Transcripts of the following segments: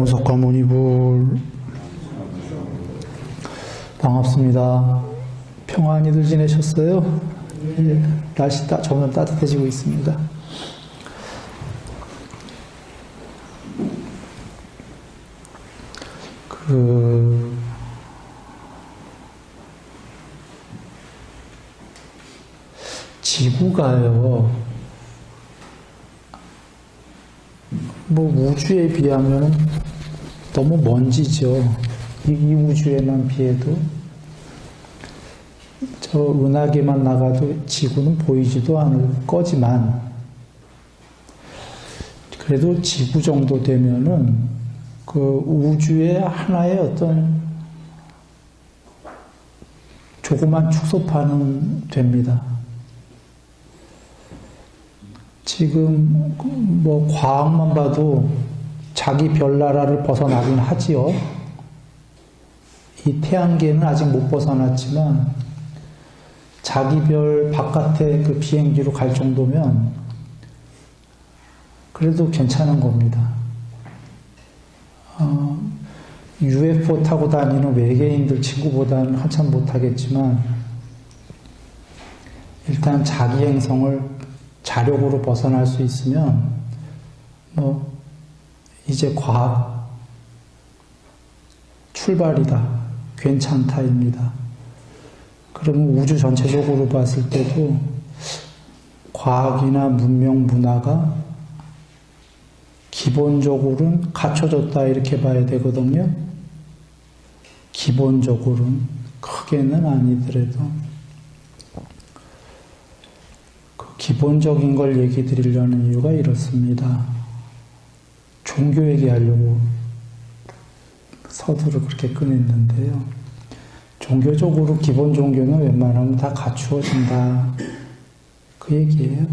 무속가모니불 반갑습니다. 평안히들 지내셨어요? 예, 날씨 점점 따뜻해지고 있습니다. 지구가요, 우주에 비하면 너무 먼지죠. 이 우주에만 비해도. 저 은하계만 나가도 지구는 보이지도 않을 거지만, 그래도 지구 정도 되면은 그 우주의 하나의 어떤 조그만 축소판은 됩니다. 지금 과학만 봐도 자기 별나라를 벗어나긴 하지요. 이 태양계는 아직 못 벗어났지만 자기 별 바깥에 그 비행기로 갈 정도면 그래도 괜찮은 겁니다. UFO 타고 다니는 외계인들 친구보다는 한참 못하겠지만 일단 자기 행성을 자력으로 벗어날 수 있으면 이제 과학 출발이다, 괜찮다입니다. 그러면 우주 전체적으로 봤을 때도 과학이나 문명, 문화가 기본적으로는 갖춰졌다 이렇게 봐야 되거든요. 기본적으로는, 크게는 아니더라도 그 기본적인 걸 얘기 드리려는 이유가 이렇습니다. 종교 얘기하려고 서두를 그렇게 꺼냈는데요. 종교적으로 기본 종교는 웬만하면 다 갖추어진다, 그 얘기예요.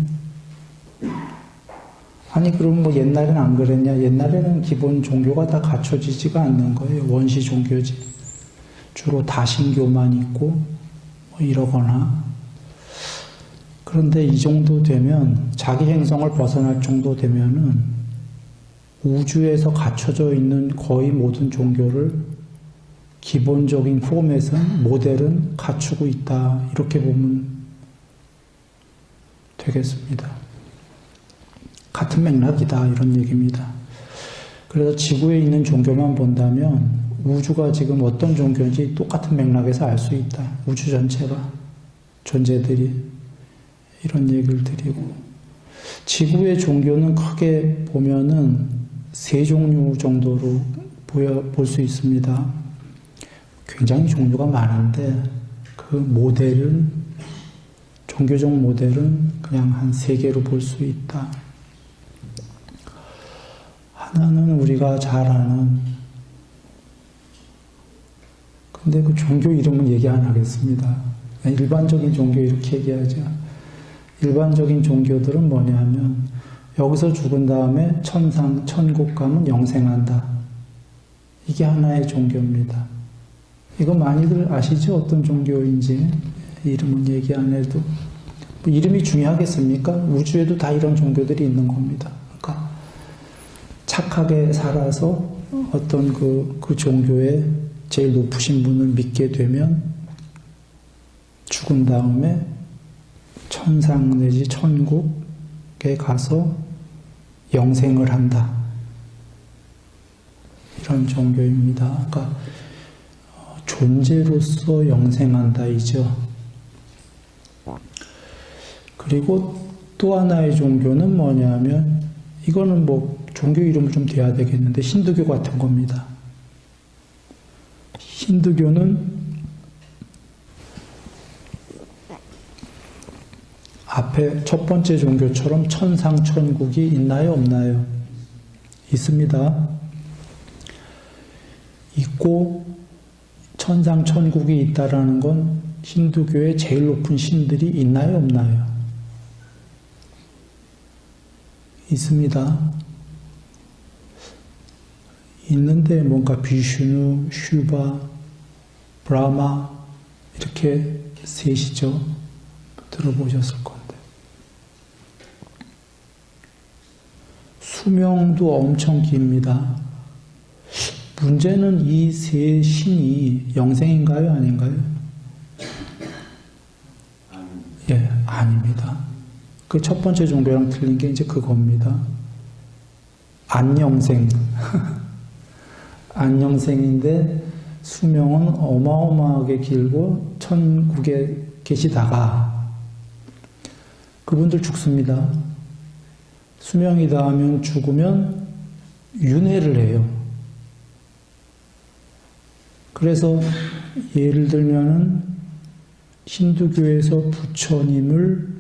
아니 그럼 옛날에는 안 그랬냐? 옛날에는 기본 종교가 다 갖춰지지가 않는 거예요. 원시 종교지. 주로 다신교만 있고 이러거나. 그런데 이 정도 되면, 자기 행성을 벗어날 정도 되면은 우주에서 갖춰져 있는 거의 모든 종교를 기본적인 포맷은, 모델은 갖추고 있다, 이렇게 보면 되겠습니다. 같은 맥락이다, 이런 얘기입니다. 그래서 지구에 있는 종교만 본다면 우주가 지금 어떤 종교인지 똑같은 맥락에서 알 수 있다. 우주 전체가, 존재들이, 이런 얘기를 드리고, 지구의 종교는 크게 보면은 세 종류 정도로 볼 수 있습니다. 굉장히 종류가 많은데 그 모델은, 종교적 모델은 그냥 한 세 개로 볼 수 있다. 하나는 우리가 잘 아는, 근데 그 종교 이름은 얘기 안 하겠습니다. 일반적인 종교 이렇게 얘기하죠. 일반적인 종교들은 뭐냐면 여기서 죽은 다음에 천상, 천국 가면 영생한다. 이게 하나의 종교입니다. 이거 많이들 아시죠? 어떤 종교인지. 이름은 얘기 안 해도. 이름이 중요하겠습니까? 우주에도 다 이런 종교들이 있는 겁니다. 그러니까 착하게 살아서 어떤 그 종교의 제일 높으신 분을 믿게 되면 죽은 다음에 천상 내지 천국에 가서 영생을 한다. 이런 종교입니다. 그러니까 존재로서 영생한다 이죠. 그리고 또 하나의 종교는 뭐냐면, 이거는 종교 이름을 좀 대야 되겠는데 힌두교 같은 겁니다. 힌두교는 앞에 첫 번째 종교처럼 천상, 천국이 있나요, 없나요? 있습니다. 있고, 천상, 천국이 있다라는 건 힌두교의 제일 높은 신들이 있나요, 없나요? 있습니다. 있는데 뭔가 비슈누, 슈바, 브라마 이렇게 셋이죠. 들어보셨을 건데. 수명도 엄청 깁니다. 문제는 이 세 신이 영생인가요? 아닌가요? 예, 아닙니다. 그 첫 번째 종교랑 틀린 게 이제 그겁니다. 안영생. 안영생인데 수명은 어마어마하게 길고 천국에 계시다가 그분들 죽습니다. 수명이 닿으면 죽으면 윤회를 해요. 그래서 예를 들면은 힌두교에서 부처님을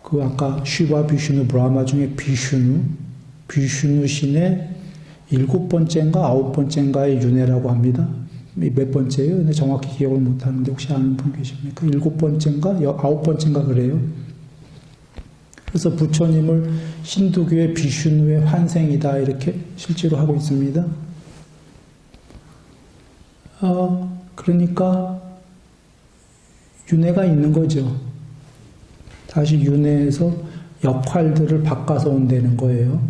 그 아까 쉬바 비슈누 브라마 중에 비슈누 신의 7번째인가 9번째인가의 윤회라고 합니다. 몇 번째예요? 근데 정확히 기억을 못하는데 혹시 아는 분 계십니까? 7번째인가 9번째인가 그래요. 그래서 부처님을 힌두교의 비슈누의 환생이다 이렇게 실제로 하고 있습니다. 그러니까 윤회가 있는 거죠. 다시 윤회에서 역할들을 바꿔서 온다는 거예요.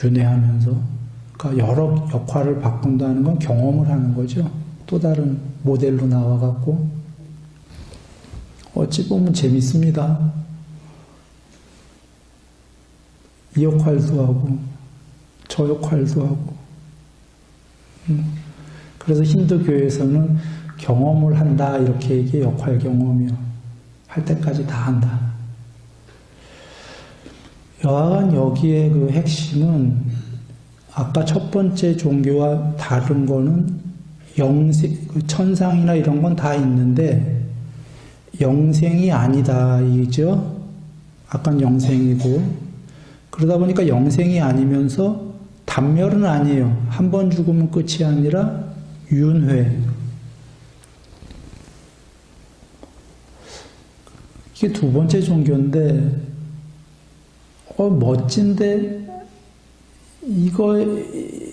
윤회하면서. 그러니까 여러 역할을 바꾼다는 건 경험을 하는 거죠. 또 다른 모델로 나와갖고. 어찌 보면 재밌습니다. 이 역할도 하고, 저 역할도 하고. 그래서 힌두교에서는 경험을 한다, 이렇게 얘기해, 역할 경험이요. 할 때까지 다 한다. 여하간 여기에 그 핵심은 아까 첫 번째 종교와 다른 거는 천상이나 이런 건 다 있는데 영생이 아니다, 이죠? 아까는 영생이고. 그러다 보니까 영생이 아니면서 단멸은 아니에요. 한 번 죽으면 끝이 아니라 윤회. 이게 두 번째 종교인데, 멋진데,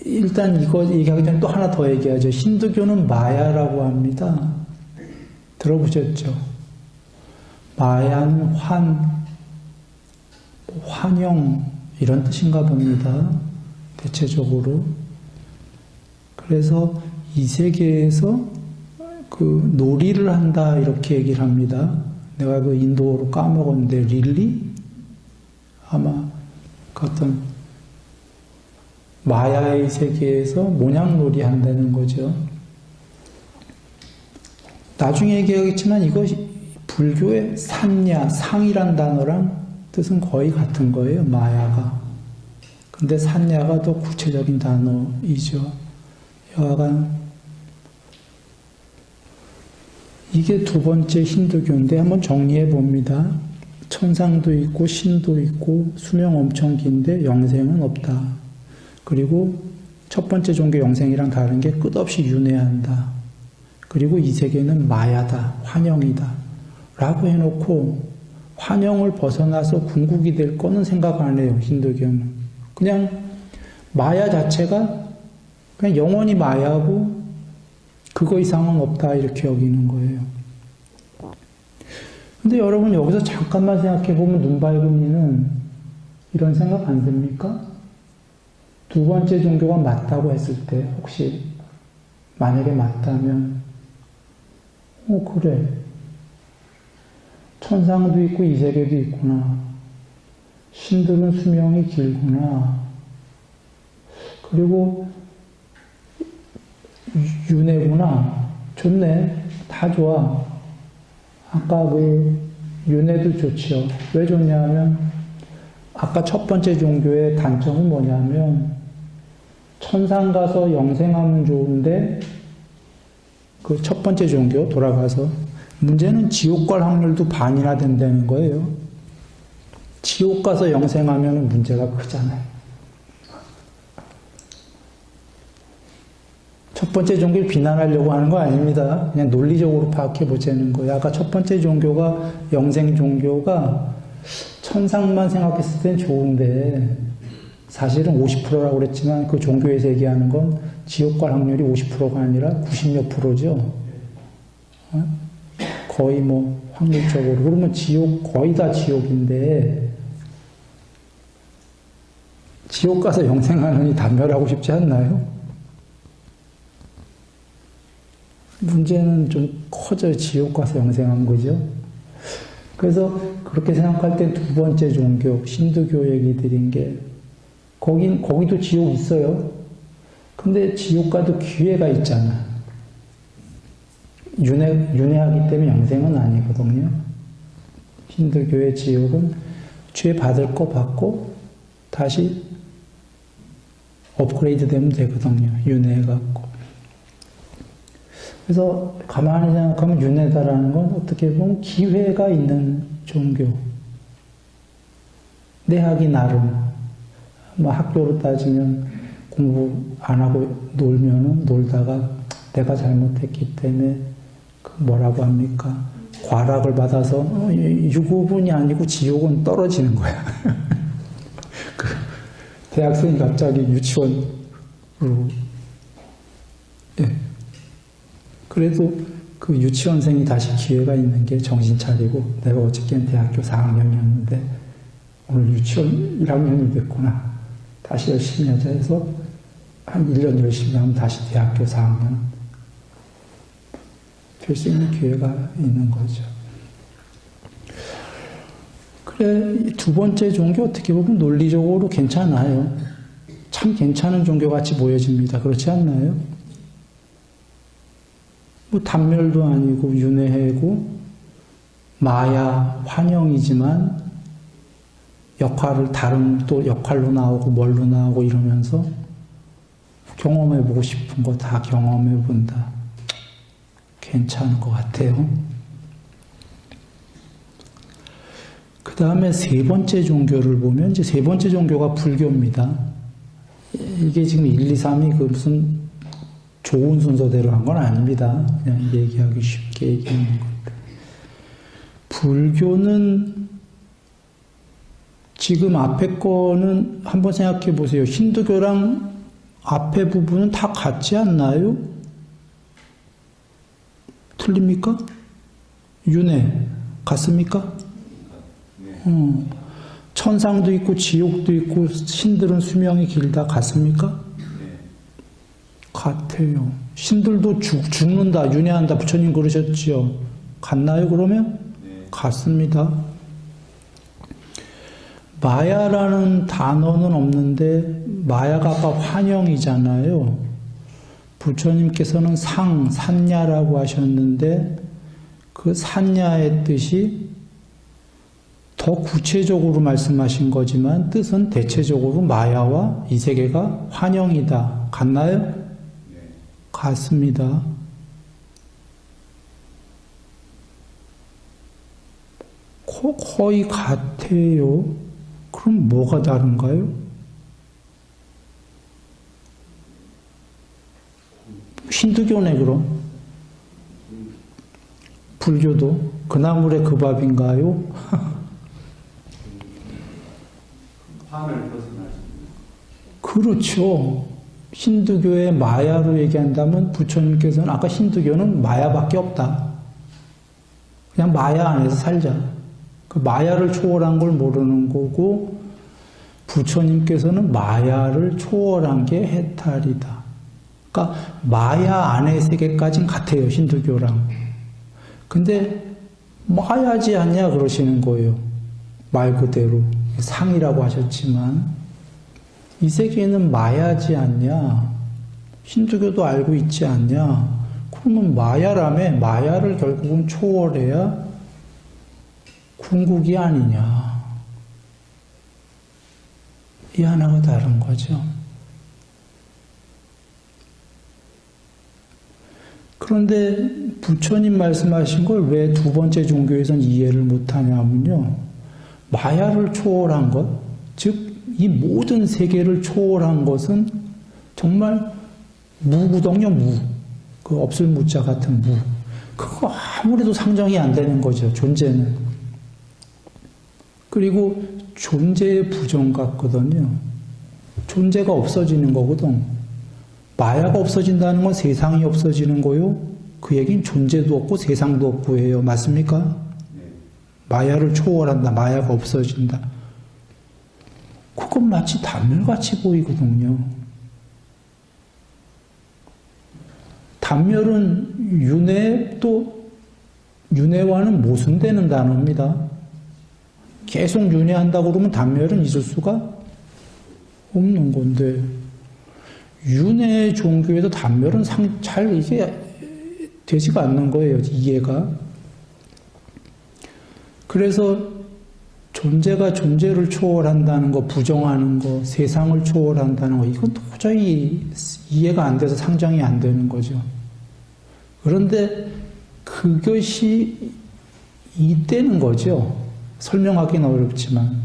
일단 이거 얘기하기 전에 또 하나 더 얘기하죠. 힌두교는 마야라고 합니다. 들어보셨죠? 마야는 환영, 이런 뜻인가 봅니다. 대체적으로. 그래서 이 세계에서 그 놀이를 한다, 이렇게 얘기를 합니다. 내가 그 인도어로 까먹었는데, 릴리? 아마 그 어떤 마야의 세계에서 모냥놀이 한다는 거죠. 나중에 얘기하겠지만 이것이 불교의 산야, 상이란 단어랑 뜻은 거의 같은 거예요, 마야가. 근데 산야가 더 구체적인 단어이죠. 여하간 이게 두 번째 힌두교인데 한번 정리해 봅니다. 천상도 있고 신도 있고 수명 엄청 긴데 영생은 없다. 그리고 첫 번째 종교 영생이랑 다른 게 끝없이 윤회한다. 그리고 이 세계는 마야다, 환영이다 라고 해놓고 환영을 벗어나서 궁극이 될 거는 생각 안 해요, 힌두교는. 그냥 마야 자체가 그냥 영원히 마야고 그거 이상은 없다, 이렇게 여기는 거예요. 근데 여러분 여기서 잠깐만 생각해 보면 눈 밝은 이는 이런 생각 안 듭니까? 두 번째 종교가 맞다고 했을 때 혹시 만약에 맞다면 그래, 천상도 있고 이 세계도 있구나, 신들은 수명이 길구나, 그리고 윤회구나, 좋네, 다 좋아. 아까 그 윤회도 좋죠. 왜 좋냐면 아까 첫 번째 종교의 단점은 뭐냐면 천상 가서 영생하면 좋은데 그 첫 번째 종교 돌아가서 문제는 지옥 갈 확률도 반이나 된다는 거예요. 지옥 가서 영생하면 문제가 크잖아요. 첫 번째 종교를 비난하려고 하는 거 아닙니다. 그냥 논리적으로 파악해 보자는 거예요. 아까 첫 번째 종교가 영생 종교가 천상만 생각했을 땐 좋은데 사실은 50%라고 그랬지만 그 종교에서 얘기하는 건 지옥 갈 확률이 50%가 아니라 90몇 %죠. 거의 뭐 확률적으로. 그러면 지옥 거의 다 지옥인데 지옥 가서 영생하느니 단멸하고 싶지 않나요? 문제는 좀 커져요. 지옥 가서 영생한 거죠. 그래서 그렇게 생각할 때 두 번째 종교, 신두교 얘기 드린 게, 거기도 지옥 있어요. 근데 지옥 가도 기회가 있잖아. 윤회하기 때문에 영생은 아니거든요. 힌두교의 지옥은 죄 받을 거 받고 다시 업그레이드 되면 되거든요. 윤회해갖고. 그래서 가만히 생각하면 윤회다라는 건 어떻게 보면 기회가 있는 종교. 내 하기 나름. 뭐 학교로 따지면 공부 안 하고 놀다가 내가 잘못했기 때문에 뭐라고 합니까? 과락을 받아서 유고분이 아니고 지옥은 떨어지는 거야. 대학생이 갑자기 유치원으로. 예. 그래도 그 유치원생이 다시 기회가 있는 게 정신 차리고, 내가 어저께는 대학교 4학년이었는데 오늘 유치원 1학년이 됐구나. 다시 열심히 하자 해서 한 1년 열심히 하면 다시 대학교 4학년 될 수 있는 기회가 있는 거죠. 그래, 두 번째 종교 어떻게 보면 논리적으로 괜찮아요. 참 괜찮은 종교같이 보여집니다. 그렇지 않나요? 뭐 단멸도 아니고 윤회해고 마야 환영이지만 역할을 다른 또 역할로 나오고 뭘로 나오고 이러면서 경험해보고 싶은 거 다 경험해본다. 괜찮은 것 같아요. 그 다음에 세 번째 종교를 보면, 이제 세 번째 종교가 불교입니다. 이게 지금 1, 2, 3이 그 무슨 좋은 순서대로 한 건 아닙니다. 그냥 얘기하기 쉽게 얘기하는 겁니다. 불교는 지금 앞에 거는 한번 생각해 보세요. 힌두교랑 앞에 부분은 다 같지 않나요? 틀립니까? 윤회 같습니까? 천상도 있고 지옥도 있고 신들은 수명이 길다 같습니까? 같아요. 신들도 죽는다, 윤회한다, 부처님 그러셨지요. 같나요, 그러면? 같습니다. 마야라는 단어는 없는데, 마야가 아까 환영이잖아요. 부처님께서는 산야라고 하셨는데, 그 산야의 뜻이 더 구체적으로 말씀하신 거지만, 뜻은 대체적으로 마야와 이 세계가 환영이다. 같나요? 같습니다. 거의 같아요. 그럼 뭐가 다른가요? 힌두교네 그럼. 불교도 그 나물의 그 밥인가요? 판을 벗어나십니다. 그렇죠. 힌두교의 마야로 얘기한다면 부처님께서는 아까 힌두교는 마야밖에 없다. 그냥 마야 안에서 살자. 그 마야를 초월한 걸 모르는 거고, 부처님께서는 마야를 초월한 게 해탈이다. 그러니까 마야 안의 세계까지는 같아요, 힌두교랑. 근데 마야지 않냐 그러시는 거예요. 말 그대로. 상이라고 하셨지만 이 세계는 마야지 않냐? 힌두교도 알고 있지 않냐? 그러면 마야라며, 마야를 결국은 초월해야 궁극이 아니냐. 이 하나가 다른 거죠. 그런데 부처님 말씀하신 걸 왜 두 번째 종교에서는 이해를 못하냐면요. 마야를 초월한 것, 즉 이 모든 세계를 초월한 것은 정말 무구덩요, 무. 그 없을 무자 같은 무. 그거 아무래도 상정이 안 되는 거죠, 존재는. 그리고 존재의 부정 같거든요. 존재가 없어지는 거거든. 마야가 없어진다는 건 세상이 없어지는 거요. 그 얘기는 존재도 없고 세상도 없고 해요. 맞습니까? 마야를 초월한다. 마야가 없어진다. 그건 마치 단멸같이 보이거든요. 단멸은 윤회와는 모순되는 단어입니다. 계속 윤회한다고 그러면 단멸은 있을 수가 없는 건데, 윤회 종교에서 단멸은 잘 이게 되지가 않는 거예요, 이해가. 그래서 존재가 존재를 초월한다는 거, 부정하는 거, 세상을 초월한다는 거, 이건 도저히 이해가 안 돼서 상정이 안 되는 거죠. 그런데 그것이 있다는 거죠. 설명하기는 어렵지만.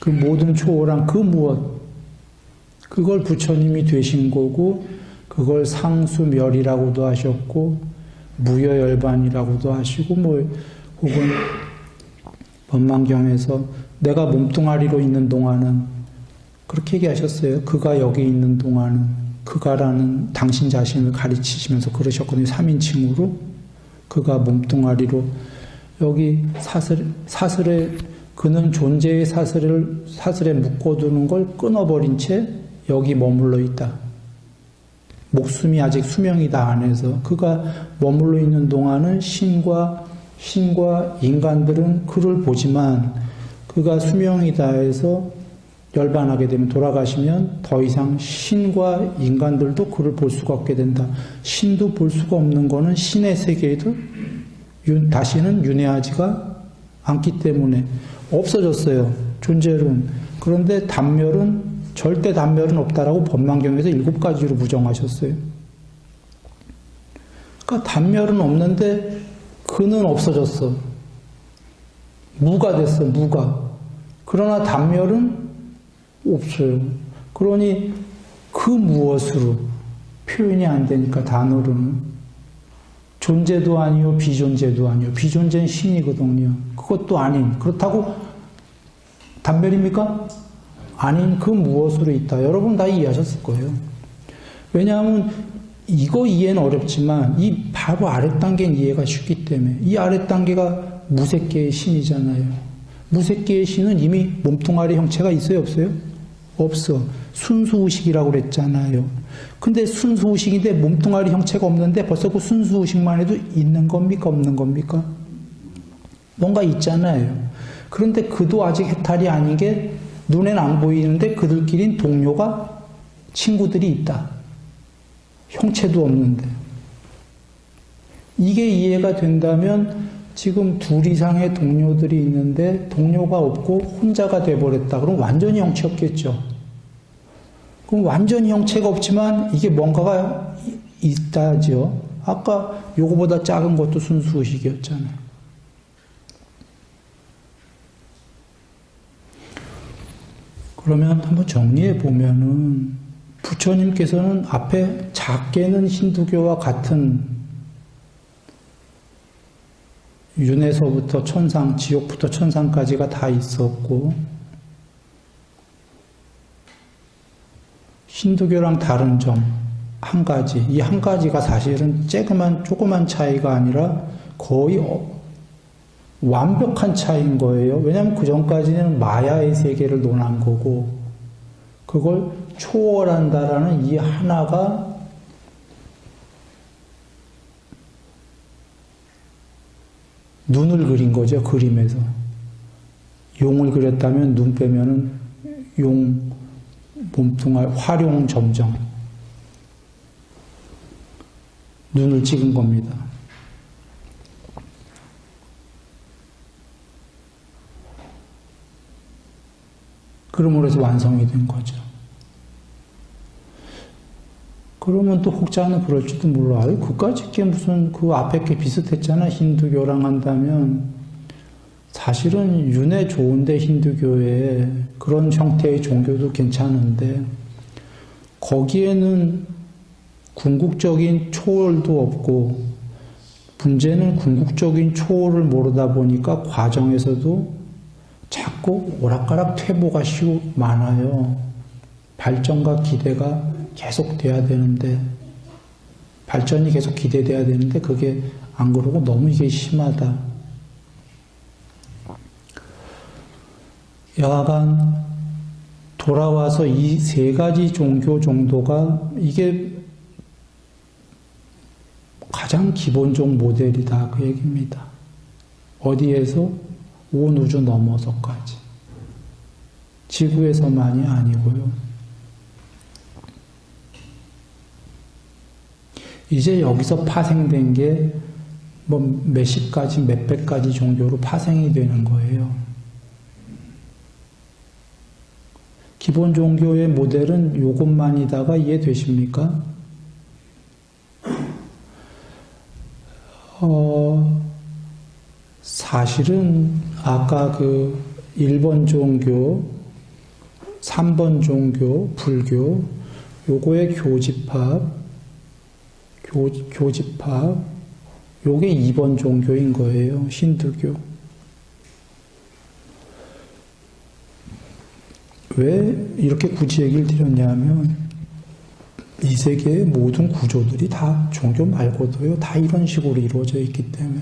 그 모든 초월한 그 무엇, 그걸 부처님이 되신 거고, 그걸 상수멸이라고도 하셨고, 무여열반이라고도 하시고, 혹은 법망경에서 내가 몸뚱아리로 있는 동안은 그렇게 얘기하셨어요. 그가 여기 있는 동안은, 그가라는 당신 자신을 가르치시면서 그러셨거든요. 3인칭으로. 그가 몸뚱아리로 여기 사슬에 그는 존재의 사슬에 묶어두는 걸 끊어버린 채 여기 머물러 있다. 목숨이 아직 수명이 다 안 해서 그가 머물러 있는 동안은 신과 인간들은 그를 보지만 그가 수명이 다해서 열반하게 되면 돌아가시면 더 이상 신과 인간들도 그를 볼 수가 없게 된다. 신도 볼 수가 없는 거는 신의 세계에도 다시는 윤회하지가 않기 때문에 없어졌어요. 존재론. 그런데 절대 단멸은 없다라고 법망경에서 7가지로 부정하셨어요. 그러니까 단멸은 없는데 그는 없어졌어. 무가 됐어, 무가. 그러나 단멸은 없어요. 그러니 그 무엇으로 표현이 안 되니까 단어로는 존재도 아니요, 비존재도 아니요. 비존재는 신이거든요. 그것도 아닌. 그렇다고 단멸입니까? 아닌 그 무엇으로 있다. 여러분 다 이해하셨을 거예요. 왜냐하면 이거 이해는 어렵지만 이 바로 아랫단계는 이해가 쉽기 때문에 이 아랫단계가 무색계의 신이잖아요. 무색계의 신은 이미 몸뚱아리 형체가 있어요, 없어요? 없어. 순수의식이라고 그랬잖아요. 근데 순수의식인데 몸뚱아리 형체가 없는데 벌써 그 순수의식만 해도 있는 겁니까, 없는 겁니까? 뭔가 있잖아요. 그런데 그도 아직 해탈이 아닌 게 눈엔 안 보이는데 그들끼린 동료가, 친구들이 있다. 형체도 없는데. 이게 이해가 된다면 지금 둘 이상의 동료들이 있는데 동료가 없고 혼자가 돼버렸다. 그럼 완전히 형체 없겠죠. 그럼 완전히 형체가 없지만 이게 뭔가가 있다죠. 아까 요거보다 작은 것도 순수의식이었잖아요. 그러면 한번 정리해 보면은 부처님께서는 앞에 작게는 힌두교와 같은 윤회서부터 천상, 지옥부터 천상까지가 다 있었고 힌두교랑 다른 점 한 가지, 이 한 가지가 사실은 조그만 차이가 아니라 거의 완벽한 차이인 거예요. 왜냐하면 그 전까지는 마야의 세계를 논한 거고 그걸 초월한다라는 이 하나가 눈을 그린 거죠. 그림에서. 용을 그렸다면 눈 빼면은 용 몸뚱아리 활용점정 눈을 찍은 겁니다. 그러므로 해서 완성이 된 거죠. 그러면 또 혹자는 그럴지도 몰라. 그까짓 게 무슨 그 앞에 게 비슷했잖아. 힌두교랑 한다면 사실은 윤회 좋은데 힌두교에 그런 형태의 종교도 괜찮은데 거기에는 궁극적인 초월도 없고 문제는 궁극적인 초월을 모르다 보니까 과정에서도 자꾸 오락가락 퇴보가 많아요. 발전과 기대가 계속 돼야 되는데 발전이 계속 기대돼야 되는데 그게 안 그러고 너무 이게 심하다. 여하간 돌아와서 이 세 가지 종교 정도가 이게 가장 기본적 모델이다 그 얘기입니다. 어디에서? 온 우주 넘어서까지. 지구에서만이 아니고요. 이제 여기서 파생된 게 뭐 몇십 가지, 몇백 가지 종교로 파생이 되는 거예요. 기본 종교의 모델은 이것만이다가 이해되십니까? 사실은 아까 그 1번 종교, 3번 종교, 불교, 요거의 교집합, 요게 2번 종교인 거예요. 힌두교. 왜 이렇게 굳이 얘기를 드렸냐면 이 세계의 모든 구조들이 다 종교 말고도요, 다 이런 식으로 이루어져 있기 때문에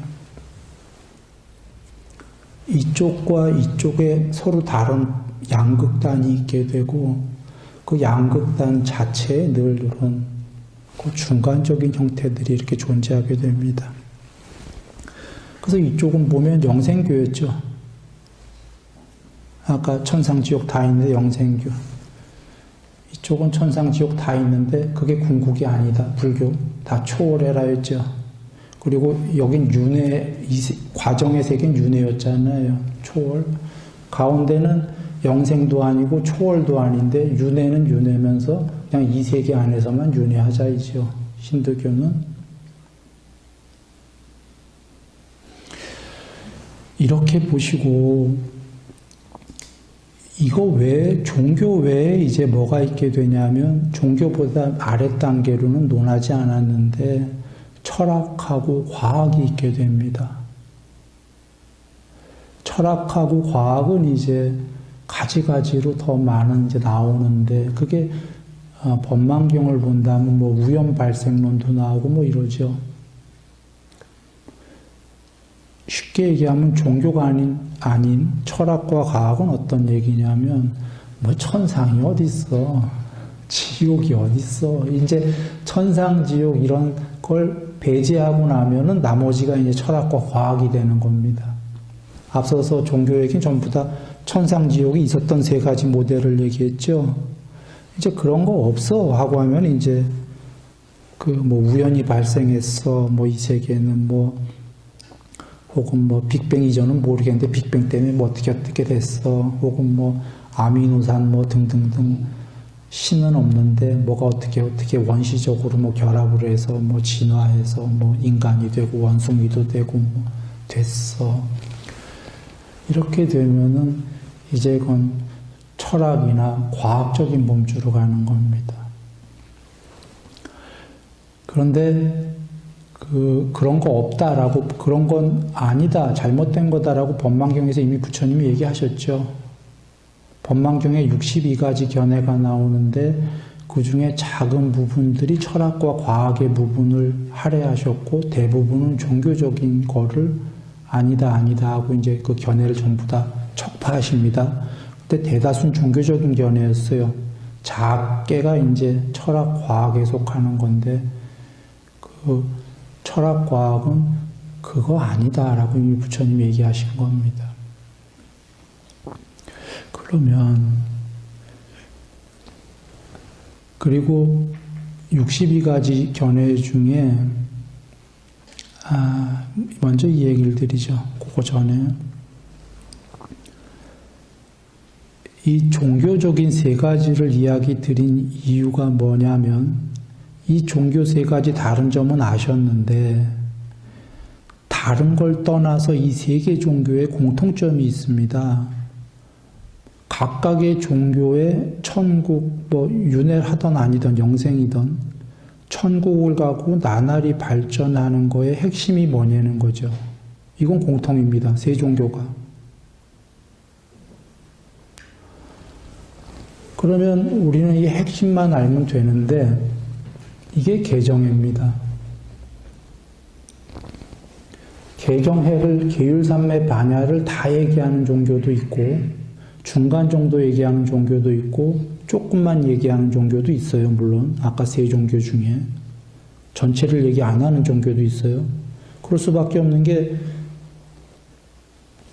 이쪽과 이쪽에 서로 다른 양극단이 있게 되고 그 양극단 자체에 늘 이런 그 중간적인 형태들이 이렇게 존재하게 됩니다. 그래서 이쪽은 보면 영생교였죠. 아까 천상지옥 다 있는데 영생교. 이쪽은 천상지옥 다 있는데 그게 궁극이 아니다. 불교. 다 초월해라였죠. 그리고 여긴 윤회, 과정의 세계는 윤회였잖아요. 초월. 가운데는 영생도 아니고 초월도 아닌데 윤회는 윤회면서 그냥 이 세계 안에서만 윤회하자이죠. 힌두교는. 이렇게 보시고 이거 외에 종교 외에 이제 뭐가 있게 되냐면 종교보다 아래 단계로는 논하지 않았는데 철학하고 과학이 있게 됩니다. 철학하고 과학은 이제 가지가지로 더 많은 이제 나오는데 그게 법망경을 본다면 뭐 우연 발생론도 나오고 뭐 이러죠. 쉽게 얘기하면 종교가 아닌 철학과 과학은 어떤 얘기냐면 뭐 천상이 어디 있어, 지옥이 어디 있어. 이제 천상, 지옥 이런 걸 배제하고 나면은 나머지가 이제 철학과 과학이 되는 겁니다. 앞서서 종교 얘기는 전부 다 천상, 지옥이 있었던 세 가지 모델을 얘기했죠. 이제 그런 거 없어 하고 하면 이제 그 뭐 우연히 발생했어, 뭐 이 세계는 뭐 혹은 뭐 빅뱅 이전은 모르겠는데 빅뱅 때문에 뭐 어떻게 됐어. 혹은 뭐 아미노산 뭐 등등등 신은 없는데 뭐가 어떻게 원시적으로 뭐 결합을 해서 뭐 진화해서 뭐 인간이 되고 원숭이도 되고 뭐 됐어. 이렇게 되면은 이제 그건 철학이나 과학적인 범주로 가는 겁니다. 그런데 그런 거 없다라고, 그런 건 아니다, 잘못된 거다라고 법망경에서 이미 부처님이 얘기하셨죠. 법망경에 62가지 견해가 나오는데 그 중에 작은 부분들이 철학과 과학의 부분을 할애하셨고 대부분은 종교적인 거를 아니다 하고 이제 그 견해를 전부 다 척파하십니다. 근데 대다수는 종교적인 견해였어요. 작게가 이제 철학 과학에 속하는 건데 그 철학과학은 그거 아니다라고 이미 부처님이 얘기하신 겁니다. 그러면 그리고 62가지 견해 중에 먼저 이 얘기를 드리죠. 그거 전에 이 종교적인 세 가지를 이야기 드린 이유가 뭐냐면 이 종교 세 가지 다른 점은 아셨는데 다른 걸 떠나서 이 세 개 종교에 공통점이 있습니다. 각각의 종교에 천국, 뭐 윤회를 하던 아니던 영생이던 천국을 가고 나날이 발전하는 거의 핵심이 뭐냐는 거죠. 이건 공통입니다. 세 종교가. 그러면 우리는 이 핵심만 알면 되는데 이게 개정해입니다. 개정해를 계율삼매 반야를 다 얘기하는 종교도 있고 중간 정도 얘기하는 종교도 있고 조금만 얘기하는 종교도 있어요. 물론 아까 세 종교 중에 전체를 얘기 안 하는 종교도 있어요. 그럴 수밖에 없는 게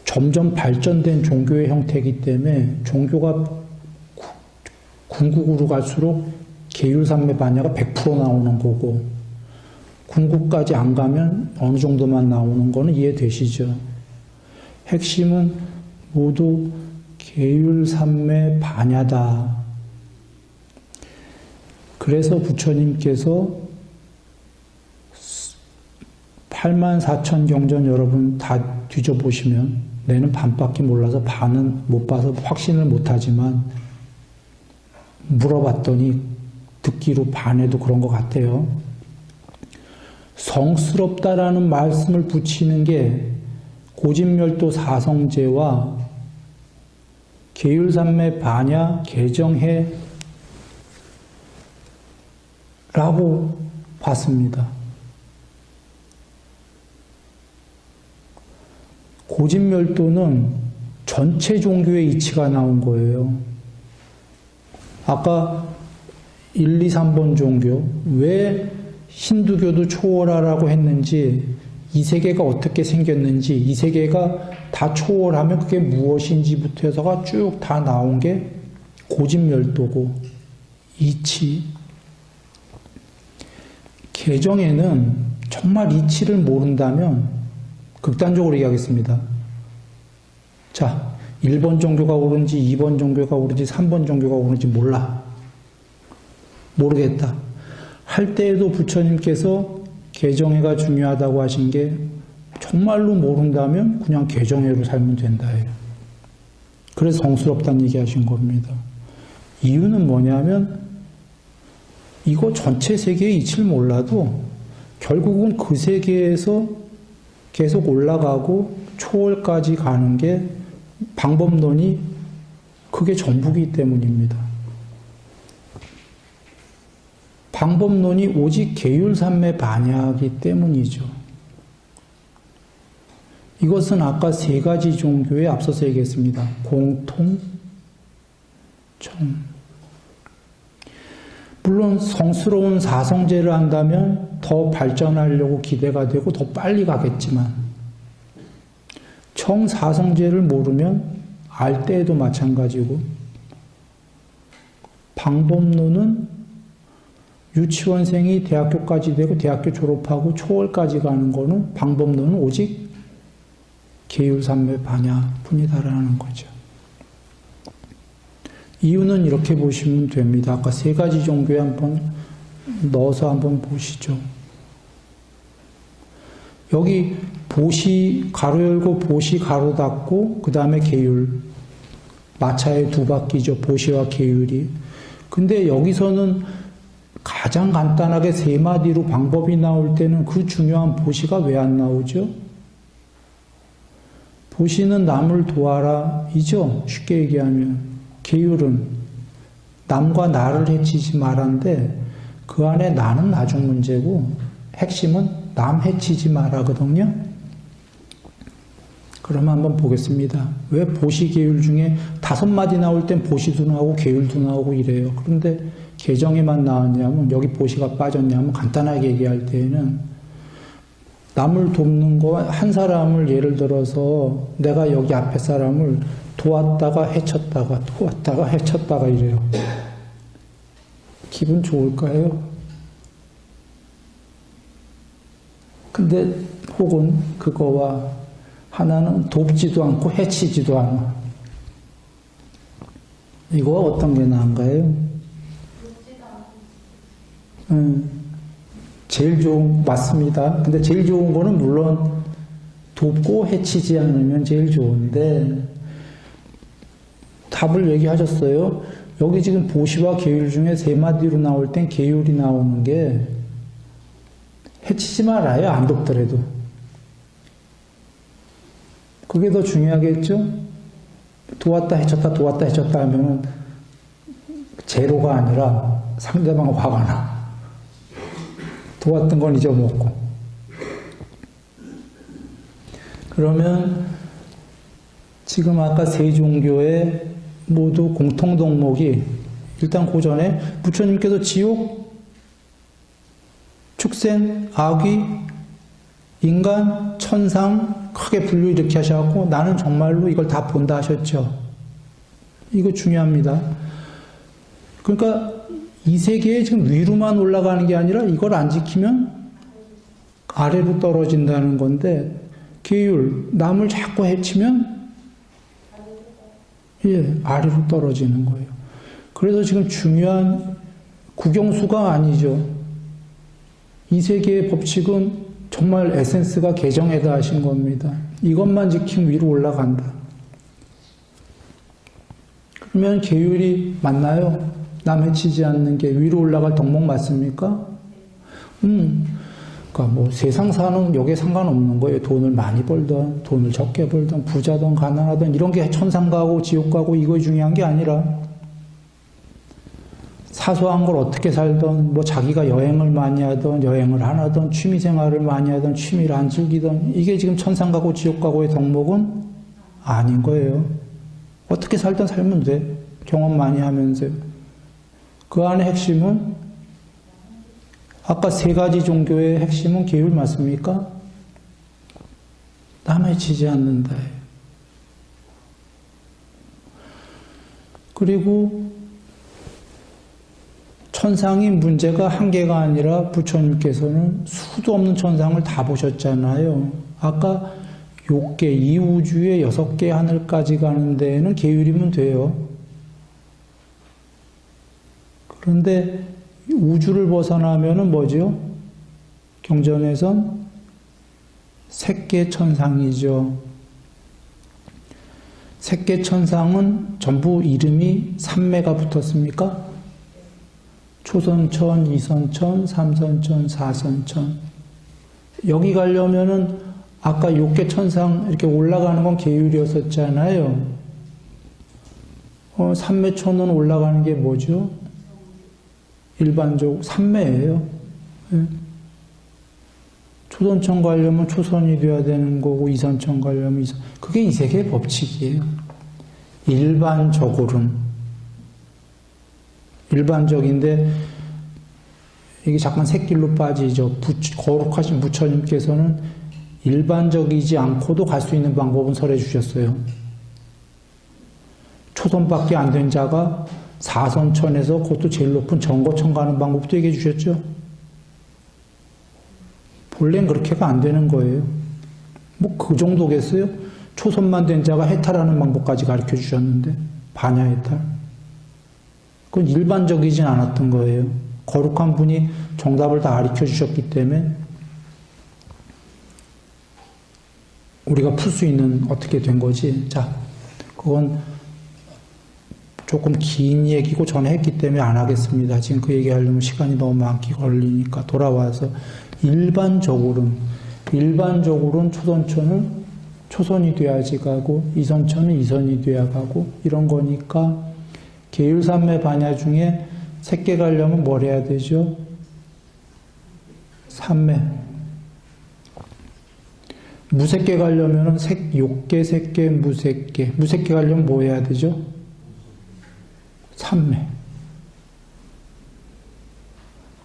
점점 발전된 종교의 형태이기 때문에 종교가 궁극으로 갈수록 계율산매 반야가 100% 나오는 거고 궁극까지 안 가면 어느 정도만 나오는 거는 이해되시죠? 핵심은 모두 계율산매 반야다. 그래서 부처님께서 84,000 경전 여러분 다 뒤져보시면 내는 반밖에 몰라서 반은 못 봐서 확신을 못하지만 물어봤더니 듣기로 반에도 그런 것 같아요. 성스럽다라는 말씀을 붙이는 게 고집멸도 사성제와 계율산매 반야 개정해 라고 봤습니다. 고집멸도는 전체 종교의 이치가 나온 거예요. 아까 1, 2, 3번 종교, 왜 힌두교도 초월하라고 했는지, 이 세계가 어떻게 생겼는지, 이 세계가 다 초월하면 그게 무엇인지부터 해서가 쭉 다 나온 게 고집멸도고, 이치. 개정에는 정말 이치를 모른다면, 극단적으로 얘기하겠습니다. 자, 1번 종교가 옳은지 2번 종교가 옳은지 3번 종교가 옳은지 몰라. 모르겠다. 할 때에도 부처님께서 개정회가 중요하다고 하신 게 정말로 모른다면 그냥 개정회로 살면 된다예요. 그래서 성스럽다는 얘기 하신 겁니다. 이유는 뭐냐면 이거 전체 세계의 이치를 몰라도 결국은 그 세계에서 계속 올라가고 초월까지 가는 게 방법론이 그게 전부이기 때문입니다. 방법론이 오직 계율산매 반야이기 때문이죠. 이것은 아까 세 가지 종교에 앞서서 얘기했습니다. 공통, 정. 물론 성스러운 사성제를 한다면 더 발전하려고 기대가 되고 더 빨리 가겠지만 청사성제를 모르면 알 때에도 마찬가지고 방법론은 유치원생이 대학교까지 되고 대학교 졸업하고 초월까지 가는 거는 방법론은 오직 계율산매 반야뿐이다라는 거죠. 이유는 이렇게 보시면 됩니다. 아까 세 가지 종교에 한번 넣어서 한번 보시죠. 여기 보시 가로 열고 보시 가로 닫고 그 다음에 계율 마차의 두 바퀴죠. 보시와 계율이. 근데 여기서는 가장 간단하게 세 마디로 방법이 나올 때는 그 중요한 보시가 왜 안 나오죠? 보시는 남을 도와라 이죠. 쉽게 얘기하면. 계율은 남과 나를 해치지 말란데 그 안에 나는 나중 문제고 핵심은 남 해치지 말라거든요. 그러면 한번 보겠습니다. 왜 보시 계율 중에 5마디 나올 땐 보시도 나오고 계율도 나오고 이래요. 그런데 개정에만 나왔냐면 여기 보시가 빠졌냐면 간단하게 얘기할 때에는 남을 돕는 거 한 사람을 예를 들어서 내가 여기 앞에 사람을 도왔다가 해쳤다가 도왔다가 해쳤다가 이래요. 기분 좋을까요? 근데 혹은 그거와 하나는 돕지도 않고 해치지도 않아. 이거 어떤 게 나은가요? 제일 좋은 맞습니다. 근데 제일 좋은 거는 물론 돕고 해치지 않으면 제일 좋은데 답을 얘기하셨어요. 여기 지금 보시와 계율 중에 세 마디로 나올 땐 계율이 나오는 게 해치지 말아요. 안 돕더라도. 그게 더 중요하겠죠? 도왔다 해쳤다 도왔다 해쳤다 하면은 제로가 아니라 상대방 화가 나. 도왔던 건 잊어먹고. 그러면 지금 아까 세 종교의 모두 공통 덕목이 일단 그 전에 부처님께서 지옥 출생, 아귀, 인간, 천상 크게 분류 이렇게 하셔갖고 나는 정말로 이걸 다 본다 하셨죠. 이거 중요합니다. 그러니까 이 세계에 지금 위로만 올라가는 게 아니라 이걸 안 지키면 아래로 떨어진다는 건데, 계율, 남을 자꾸 해치면 아래로 떨어지는 거예요. 그래서 지금 중요한 국영수가 아니죠. 이 세계의 법칙은 정말 에센스가 개정에다 하신 겁니다. 이것만 지키면 위로 올라간다. 그러면 계율이 맞나요? 남 해치지 않는 게 위로 올라갈 덕목 맞습니까? 그러니까 뭐 세상 사는 여기에 상관없는 거예요. 돈을 많이 벌던, 돈을 적게 벌던, 부자든 가난하든 이런 게 천상 가고 지옥 가고 이거 중요한 게 아니라 사소한 걸 어떻게 살던, 뭐 자기가 여행을 많이 하던, 여행을 안 하던, 취미 생활을 많이 하던, 취미를 안 즐기던, 이게 지금 천상 가고 지옥 가고의 덕목은 아닌 거예요. 어떻게 살던 살면 돼. 경험 많이 하면서. 그 안에 핵심은 아까 세 가지 종교의 핵심은 계율 맞습니까? 남 해치지 않는다. 그리고 천상이 문제가 한 개가 아니라 부처님께서는 수도 없는 천상을 다 보셨잖아요. 아까 6개, 이 우주의 6개 하늘까지 가는 데에는 계율이면 돼요. 그런데 우주를 벗어나면은 뭐죠? 경전에선 색계천상이죠. 색계천상은 전부 이름이 3매가 붙었습니까? 초선천, 이선천, 삼선천, 사선천. 여기 가려면은 아까 6개 천상 이렇게 올라가는 건 계율이었었잖아요. 3매천은 올라가는 게 뭐죠? 일반적으로 3매예요. 네. 초선천 가려면 초선이 돼야 되는 거고, 이선천 가려면 이선. 그게 이 세계의 법칙이에요. 일반적으로는. 일반적인데 이게 잠깐 새길로 빠지죠. 거룩하신 부처님께서는 일반적이지 않고도 갈 수 있는 방법은 설해 주셨어요. 초선밖에 안 된 자가 사선천에서 그것도 제일 높은 정거천 가는 방법도 얘기해 주셨죠. 본래는 그렇게가 안 되는 거예요. 뭐 그 정도겠어요? 초선만 된 자가 해탈하는 방법까지 가르쳐 주셨는데, 반야 해탈. 그건 일반적이진 않았던 거예요. 거룩한 분이 정답을 다 가르쳐 주셨기 때문에 우리가 풀 수 있는 어떻게 된 거지. 자, 그건 조금 긴 얘기고 전에 했기 때문에 안 하겠습니다. 지금 그 얘기하려면 시간이 너무 많게 걸리니까 돌아와서 일반적으로는 초선천은 초선이 돼야지 가고, 이선천은 이선이 돼야 가고, 이런 거니까 계율삼매 반야 중에 색계 가려면 뭘 해야 되죠? 삼매. 무색계 가려면은 욕계, 색계, 무색계. 무색계 가려면 뭐 해야 되죠? 삼매.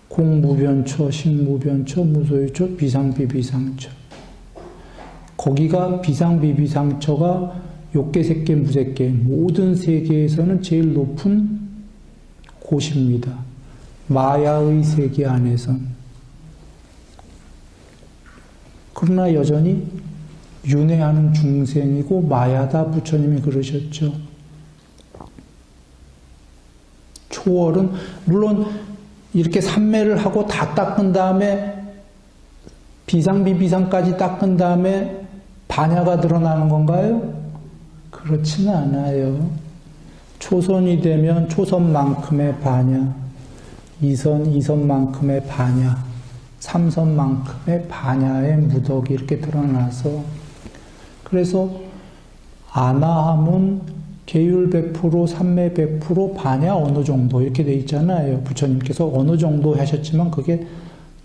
공무변처, 식무변처, 무소유처, 비상비비상처. 거기가 비상비비상처가 욕계, 색계, 무색계 모든 세계에서는 제일 높은 곳입니다. 마야의 세계 안에선. 그러나 여전히 윤회하는 중생이고 마야다 부처님이 그러셨죠. 초월은 물론 이렇게 삼매를 하고 다 닦은 다음에 비상비비상까지 닦은 다음에 반야가 드러나는 건가요? 그렇지는 않아요. 초선이 되면 초선만큼의 반야, 이선만큼의 반야, 삼선만큼의 반야의 무덕이 이렇게 드러나서, 그래서 아나함은 계율 100%, 삼매 100%, 반야 어느 정도 이렇게 돼 있잖아요. 부처님께서 어느 정도 하셨지만 그게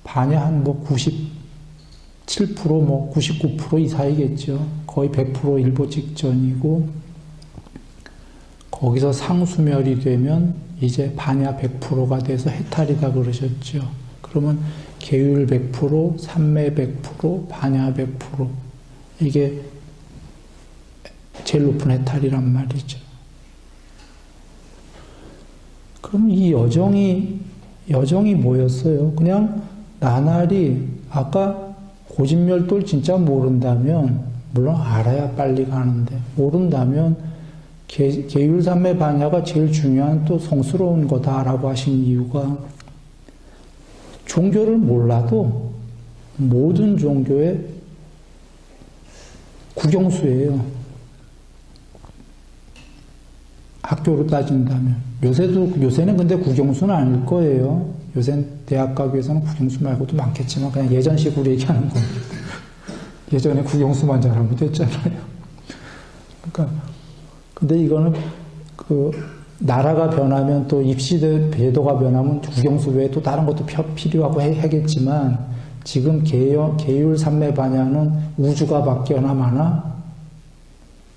반야 한 뭐 97%, 뭐 99% 이 사이겠죠. 거의 100% 일보 직전이고, 거기서 상수멸이 되면 이제 반야 100%가 돼서 해탈이다 그러셨죠. 그러면 계율 100%, 삼매 100%, 반야 100%. 이게 제일 높은 해탈이란 말이죠. 그럼 이 여정이 뭐였어요? 그냥 나날이 아까 고진멸도를 진짜 모른다면, 물론 알아야 빨리 가는데, 모른다면 계율삼매 반야가 제일 중요한 또 성스러운 거다라고 하신 이유가, 종교를 몰라도 모든 종교의 국영수예요. 학교로 따진다면. 요새는 근데 국영수는 아닐 거예요. 요새 대학 가기 위해서는 국영수 말고도 많겠지만 그냥 예전식으로 얘기하는 겁니다. 예전에 국영수만 잘하면 됐잖아요. 그러니까 근데 이거는 나라가 변하면 또 입시대 배도가 변하면 국영수 외에 또 다른 것도 필요하고 하겠지만 지금 계율 삼매 반야는 우주가 바뀌거나 마나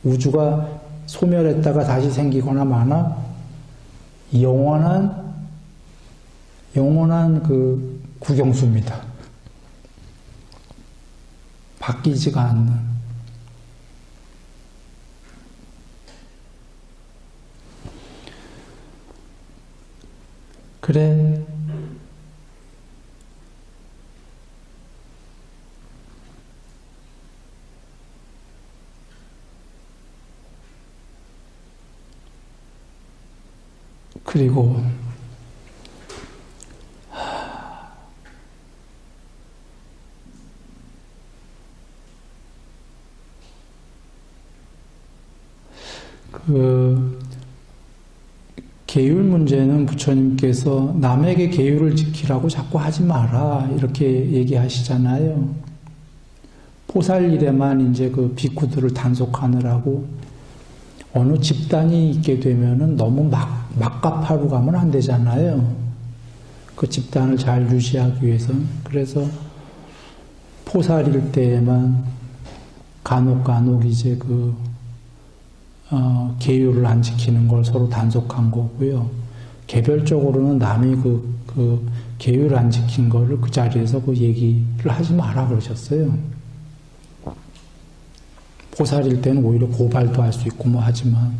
우주가 소멸했다가 다시 생기거나 마나 영원한 그 국영수입니다. 바뀌지가 않는. 그래. 그리고 계율 문제는 부처님께서 남에게 계율을 지키라고 자꾸 하지 마라 이렇게 얘기하시잖아요. 포살일에만 이제 그 비쿠들을 단속하느라고 어느 집단이 있게 되면은 너무 막가파로 가면 안 되잖아요. 그 집단을 잘 유지하기 위해서는. 그래서 포살일 때에만 간혹 이제 계율을 안 지키는 걸 서로 단속한 거고요. 개별적으로는 남이 그 계율을 안 지킨 거를 그 자리에서 그 얘기를 하지 마라 그러셨어요. 포살일 때는 오히려 고발도 할 수 있고 뭐 하지만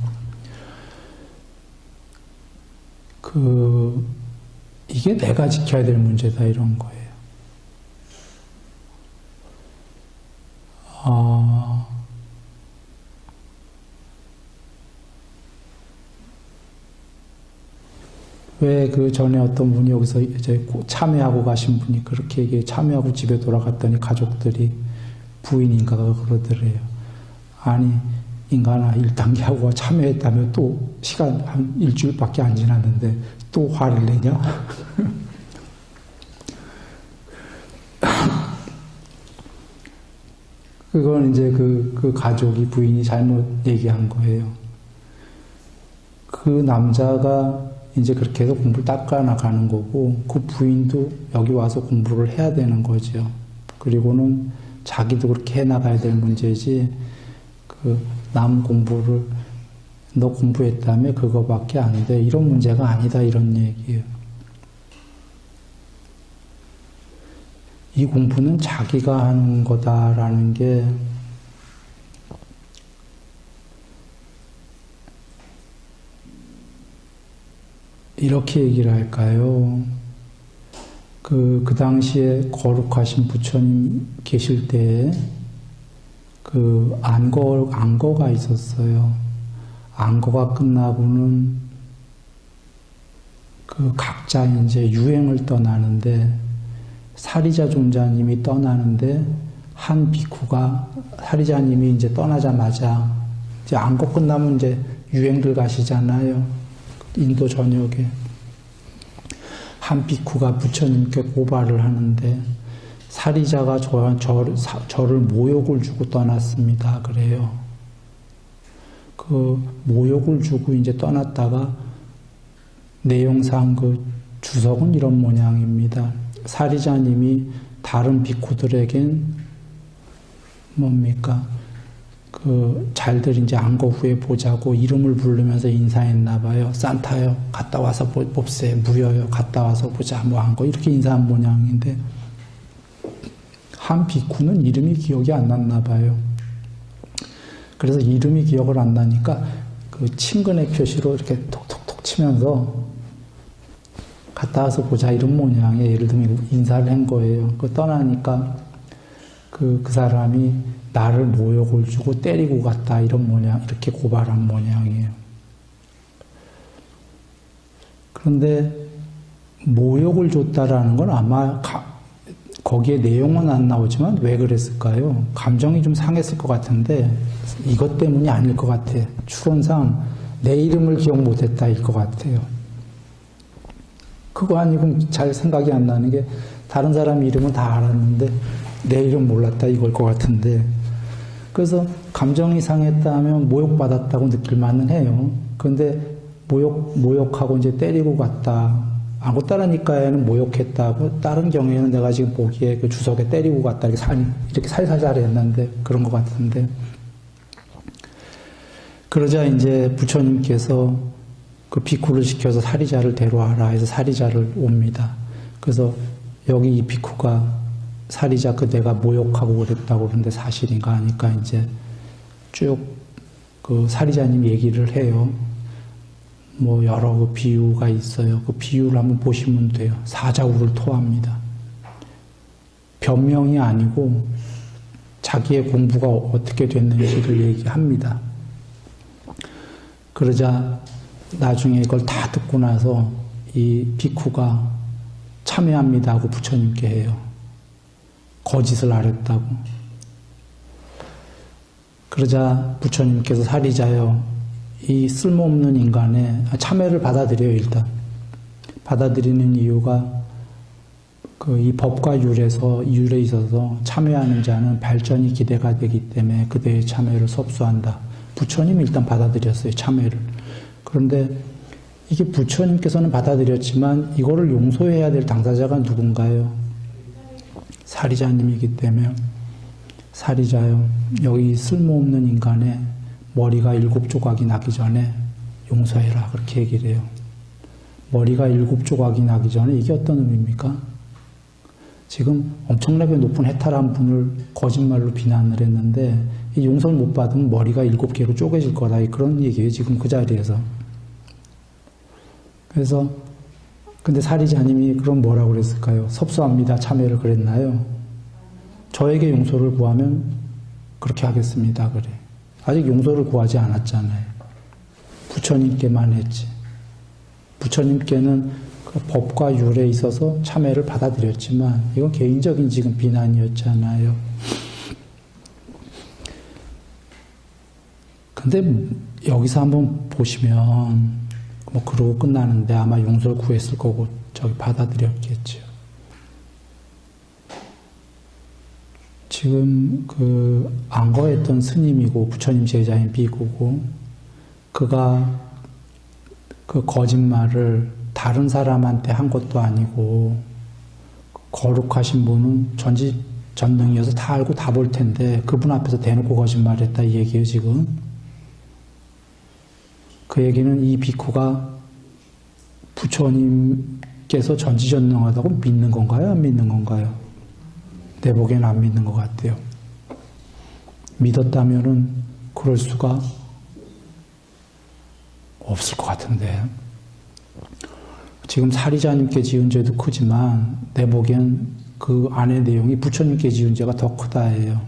이게 내가 지켜야 될 문제다 이런 거예요. 왜 그 전에 어떤 분이 여기서 이제 참여하고 가신 분이 그렇게 얘기해 참여하고 집에 돌아갔더니 가족들이 부인인가가 그러더래요. 아니 인간아 1단계 하고 참여했다며 또 시간 한 일주일밖에 안 지났는데 또 화를 내냐? 그건 이제 그 가족이 부인이 잘못 얘기한 거예요. 그 남자가 이제 그렇게 해서 공부를 닦아 나가는 거고 그 부인도 여기 와서 공부를 해야 되는 거죠. 그리고는 자기도 그렇게 해 나가야 될 문제지 남 공부를 너 공부했다며 그거밖에 안 돼. 이런 문제가 아니다 이런 얘기예요. 이 공부는 자기가 하는 거다라는 게 이렇게 얘기를 할까요? 그 당시에 거룩하신 부처님 계실 때에 안거가 있었어요. 안거가 끝나고는 각자 이제 유행을 떠나는데 사리자 존자님이 떠나는데 한 비쿠가 사리자님이 이제 떠나자마자 이제 안거 끝나면 이제 유행들 가시잖아요. 인도 전역에 한 비쿠가 부처님께 고발을 하는데 사리자가 저를 모욕을 주고 떠났습니다. 그래요. 그 모욕을 주고 이제 떠났다가 내용상 그 주석은 이런 모양입니다. 사리자님이 다른 비쿠들에겐 뭡니까? 잘들 이제 안거 후에 보자고 이름을 부르면서 인사했나 봐요. 산타요. 갔다 와서 봅세. 무려요. 갔다 와서 보자. 뭐 한 거 이렇게 인사한 모양인데 한 비쿠는 이름이 기억이 안 났나 봐요. 그래서 이름이 기억을 안 나니까 그 친근의 표시로 이렇게 톡톡톡 치면서 갔다 와서 보자 이런 모양의 예를 들면 인사를 한 거예요. 그 떠나니까 그 사람이 나를 모욕을 주고 때리고 갔다 이런 모양 이렇게 고발한 모양이에요. 그런데 모욕을 줬다라는 건 아마 거기에 내용은 안 나오지만 왜 그랬을까요? 감정이 좀 상했을 것 같은데 이것 때문이 아닐 것 같아요. 추론상 내 이름을 기억 못했다일 것 같아요. 그거 아니고 잘 생각이 안 나는 게 다른 사람 이름은 다 알았는데 내 이름 몰랐다 이걸 것 같은데 그래서 감정이 상했다 하면 모욕받았다고 느낄 만은 해요. 그런데 모욕하고 이제 때리고 갔다. 안 갔다라니까에는 모욕했다고 다른 경우에는 내가 지금 보기에 그 주석에 때리고 갔다 이렇게 살살 했는데 그런 것 같은데 그러자 이제 부처님께서 그 비쿠를 시켜서 사리자를 데려와라 해서 사리자를 옵니다. 그래서 여기 이 비쿠가 사리자 내가 모욕하고 그랬다고 그러는데 사실인가 하니까 이제 쭉 그 사리자님 얘기를 해요. 뭐 여러 그 비유가 있어요. 그 비유를 한번 보시면 돼요. 사자우를 토합니다. 변명이 아니고 자기의 공부가 어떻게 됐는지를 얘기합니다. 그러자 나중에 이걸 다 듣고 나서 이 비쿠가 참여합니다 하고 부처님께 해요. 거짓을 알았다고. 그러자 부처님께서 사리자여 이 쓸모없는 인간의 참회를 받아들여요. 일단 받아들이는 이유가 이 법과 율에 있어서 참여하는 자는 발전이 기대가 되기 때문에 그대의 참회를 섭수한다. 부처님이 일단 받아들였어요. 참회를. 그런데 이게 부처님께서는 받아들였지만 이거를 용서해야 될 당사자가 누군가요? 사리자님이기 때문에 사리자요. 여기 쓸모없는 인간의 머리가 7조각이 나기 전에 용서해라. 그렇게 얘기를 해요. 머리가 7조각이 나기 전에 이게 어떤 의미입니까? 지금 엄청나게 높은 해탈한 분을 거짓말로 비난을 했는데 이 용서를 못 받으면 머리가 7개로 쪼개질 거다. 그런 얘기예요. 지금 그 자리에서. 그래서 근데 사리자님이 그럼 뭐라고 그랬을까요? 섭수합니다. 참회를 그랬나요? 저에게 용서를 구하면 그렇게 하겠습니다. 그래. 아직 용서를 구하지 않았잖아요. 부처님께만 했지. 부처님께는 그 법과 율에 있어서 참회를 받아들였지만 이건 개인적인 지금 비난이었잖아요. 근데 여기서 한번 보시면 뭐 그러고 끝나는데 아마 용서를 구했을 거고 저기 받아들였겠죠. 지금 그 안거했던 스님이고 부처님 제자인 비구고 그가 그 거짓말을 다른 사람한테 한 것도 아니고 거룩하신 분은 전지전능이어서 다 알고 다 볼 텐데 그분 앞에서 대놓고 거짓말했다 이 얘기예요 지금. 그 얘기는 이 비쿠가 부처님께서 전지전능하다고 믿는 건가요? 안 믿는 건가요? 내 보기에는 안 믿는 것 같아요. 믿었다면은 그럴 수가 없을 것 같은데 지금 사리자님께 지은 죄도 크지만 내 보기엔 그 안의 내용이 부처님께 지은 죄가 더 크다예요.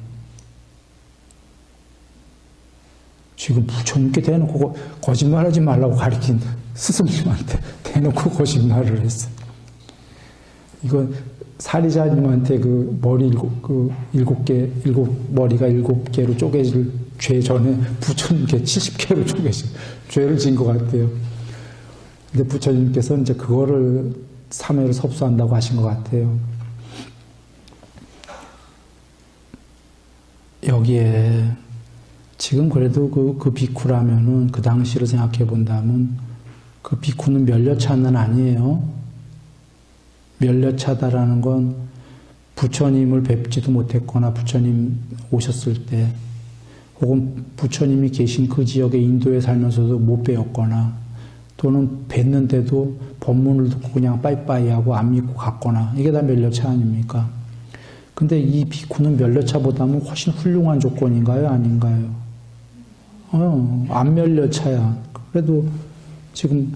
지금 부처님께 대놓고 거짓말하지 말라고 가르친 스승님한테 대놓고 거짓말을 했어. 이건 사리자님한테 그 머리 머리가 7개로 쪼개질 죄 전에 부처님께 70개로 쪼개질 죄를 진 것 같아요. 근데 부처님께서 이제 그거를 참회를 섭수한다고 하신 것 같아요. 여기에 지금 그래도 그 비쿠라면은 그 당시를 생각해 본다면 그 비쿠는 면려차는 아니에요. 면려차다라는 건 부처님을 뵙지도 못했거나 부처님 오셨을 때 혹은 부처님이 계신 그 지역의 인도에 살면서도 못 배웠거나 또는 뵀는데도 법문을 듣고 그냥 빠이빠이하고 안 믿고 갔거나 이게 다 면려차 아닙니까? 근데 이 비쿠는 멸려차보다는 훨씬 훌륭한 조건인가요? 아닌가요? 안 멸려차야. 그래도 지금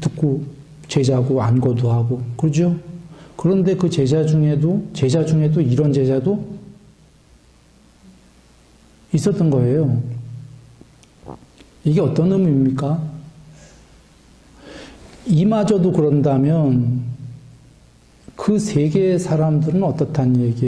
듣고 제자고 안고도 하고, 그러죠? 그런데 그 제자 중에도 이런 제자도 있었던 거예요. 이게 어떤 의미입니까? 이마저도 그런다면 그 세계의 사람들은 어떻다는 얘기예요?